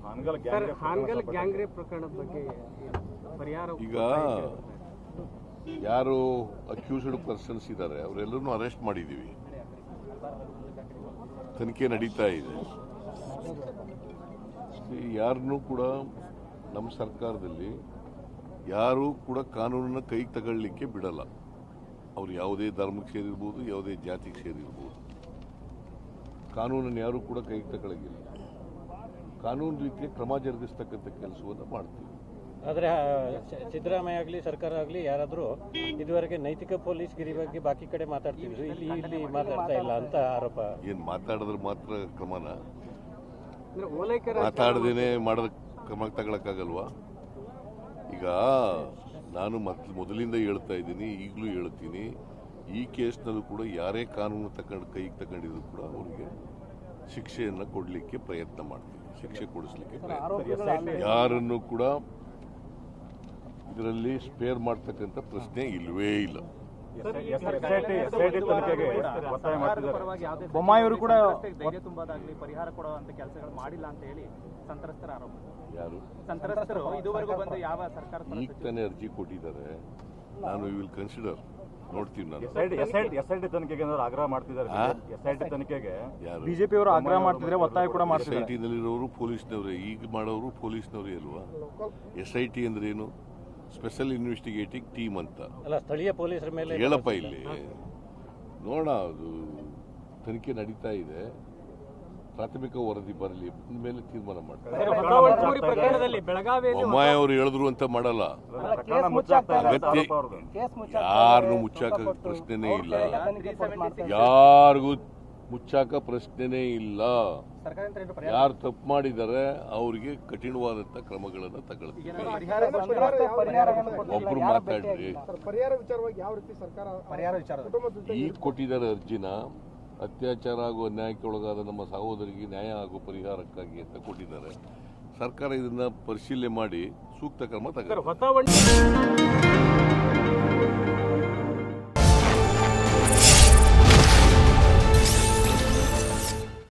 Hangal gang rape ಪ್ರಕರಣದ ಬಗ್ಗೆ ಪರಿಹಾರ ಈಗ ಯಾರು ಅಕ್ಯೂಸ್ಡ್ ಪರ್ಸನ್ಸ್ ಇದ್ದಾರೆ ಅವರೆಲ್ಲರನ್ನೂ ಅರೆಸ್ಟ್ ಮಾಡಿದ್ದೀವಿ, ತನಿಖೆ ನಡೀತಾ ಇದೆ. ಯಾರನ್ನೂ ಕೂಡ ನಮ್ಮ ಸರ್ಕಾರದಲ್ಲಿ ಯಾರೂ ಕೂಡ ಕಾನೂನನ್ನ ಕೈಗೆ ತಗೊಳ್ಳಿಕ್ಕೆ ಬಿಡಲ್ಲ. ಅವ್ರು ಯಾವುದೇ ಧರ್ಮಕ್ಕೆ ಸೇರಿರ್ಬೋದು, ಯಾವುದೇ ಜಾತಿಗೆ ಸೇರಿರ್ಬೋದು, ಕಾನೂನನ್ನು ಯಾರೂ ಕೂಡ ಕೈಗೆ ತಗೊಳ್ಳಂಗಿಲ್ಲ. ಕಾನೂನು ರೀತಿಯ ಕ್ರಮ ಜರುಗಿಸ್ತಕ್ಕಂಥ ಕೆಲಸವನ್ನು ಮಾಡ್ತೀವಿ. ಆದರೆ ಸಿದ್ದರಾಮಯ್ಯ ಆಗಲಿ ಸರ್ಕಾರ ಆಗಲಿ ಯಾರಾದರೂ ಇದುವರೆಗೆ ನೈತಿಕ ಪೊಲೀಸ್ ಗಿರಿ ಬಗ್ಗೆ ಬಾಕಿ ಕಡೆ ಮಾತಾಡ್ತಿದ್ರು, ಇಲ್ಲಿ ಮಾತಾಡ್ತಾ ಇಲ್ಲ ಅಂತ ಆರೋಪ. ಏನು ಮಾತಾಡಿದ್ರೆ ಮಾತ್ರ ಕ್ರಮನ, ಮಾತಾಡದೇನೆ ಮಾಡೋದ ಕ್ರಮ ತಗೊಳಕ್ಕಾಗಲ್ವಾ? ಈಗ ನಾನು ಮೊದಲಿಂದ ಹೇಳ್ತಾ ಇದ್ದೀನಿ, ಈಗಲೂ ಹೇಳ್ತೀನಿ, ಈ ಕೇಸ್ನಲ್ಲೂ ಕೂಡ ಯಾರೇ ಕಾನೂನು ಕೈಗೆ ತಗೊಂಡಿದ್ರು ಕೂಡ ಅವರಿಗೆ ಶಿಕ್ಷೆಯನ್ನು ಕೊಡಲಿಕ್ಕೆ ಪ್ರಯತ್ನ ಮಾಡ್ತೀವಿ, ಶಿಕ್ಷೆ ಕೊಡಿಸ್ಲಿಕ್ಕೆ ಪ್ರಯತ್ನ. ಯಾರನ್ನು ಕೂಡ ಇದರಲ್ಲಿ ಸ್ಪೇರ್ ಮಾಡ್ತಕ್ಕಂಥ ಪ್ರಶ್ನೆ ಇಲ್ವೇ ಇಲ್ಲ. ಬೊಮ್ಮಾಯಿಯವರು ಕೂಡ ಪರಿಹಾರ ಕೊಡುವಂತ ಕೆಲಸಗಳು ಮಾಡಿಲ್ಲ ಅಂತ ಹೇಳಿ ಸಂತ್ರಸ್ತರ ಆರೋಪ. ಯಾರು ಸಂತ್ರಸ್ತರು ಇದುವರೆಗೂ ಬಂದು ಯಾವ ಸರ್ಕಾರ ಈಗ ತಾನೇ ಅರ್ಜಿ ಕೊಟ್ಟಿದ್ದಾರೆ. ನಾನು ವಿಲ್ ಕನ್ಸಿಡರ್ ನೋಡ್ತೀನಿ. ನಾನು ಎಸ್ಐಟಿ ತನಿಖೆಗೆ ಆಗ್ರಹ ಮಾಡ್ತಿದ್ದಾರೆ. ಎಸ್ಐಟಿ ತನಿಖೆಗೆ ಬಿಜೆಪಿ ಅವರು ಆಗ್ರಹ ಮಾಡ್ತಿದ್ರೆ, ಒತ್ತಾಯ ಕೂಡ ಮಾಡ್ತಿದ್ದಾರೆ. ಎಸ್ಐಟಿನಲ್ಲಿರೋರು ಪೊಲೀಸ್ನವರೇ, ಈಗ ಮಾಡೋರು ಪೊಲೀಸ್ನವರೇ ಅಲ್ವಾ? ಎಸ್ಐಟಿ ಅಂದ್ರೆ ಏನು? ಸ್ಪೆಷಲ್ ಇನ್ವೆಸ್ಟಿಗೇಟಿಂಗ್ ಟೀಮ್ ಅಂತ. ಅಲ್ಲ, ಸ್ಥಳೀಯ ಪೊಲೀಸರ ಮೇಲೆ ಹೇಳಪ್ಪ ಇಲ್ಲಿ ನೋಡ, ಅದು ತನಿಖೆ ನಡೀತಾ ಇದೆ, ಪ್ರಾಥಮಿಕ ವರದಿ ಬರಲಿ, ಮೇಲೆ ತೀರ್ಮಾನ ಮಾಡ್ತಾರೆ. ಬೊಮ್ಮಾಯಿ ಅವರು ಹೇಳಿದ್ರು ಅಂತ ಮಾಡಲ್ಲ. ಅಗತ್ಯ ಯಾರನ್ನು ಮುಚ್ಚಾಕ ಪ್ರಶ್ನೆನೇ ಇಲ್ಲ, ಯಾರಿಗೂ ಮುಚ್ಚಾಕ ಪ್ರಶ್ನೆನೇ ಇಲ್ಲ. ಯಾರು ತಪ್ಪು ಮಾಡಿದ್ದಾರೆ ಅವರಿಗೆ ಕಠಿಣವಾದಂತ ಕ್ರಮಗಳನ್ನು ತಗೊಳ್ತೀವಿ. ಒಬ್ರು ಮಾತಾಡ್ರಿ. ಈಗ ಕೊಟ್ಟಿದ್ದಾರೆ ಅರ್ಜಿನ, ಅತ್ಯಾಚಾರ ಹಾಗೂ ಅನ್ಯಾಯಕ್ಕೆ ಒಳಗಾದ ನಮ್ಮ ಸಹೋದರಿಗೆ ನ್ಯಾಯ ಹಾಗೂ ಪರಿಹಾರಕ್ಕಾಗಿ ಅಂತ ಕೊಟ್ಟಿದ್ದಾರೆ. ಸರ್ಕಾರ ಇದನ್ನ ಪರಿಶೀಲನೆ ಮಾಡಿ ಸೂಕ್ತ ಕ್ರಮ ತಗೊಳ್ಳುತ್ತೆ.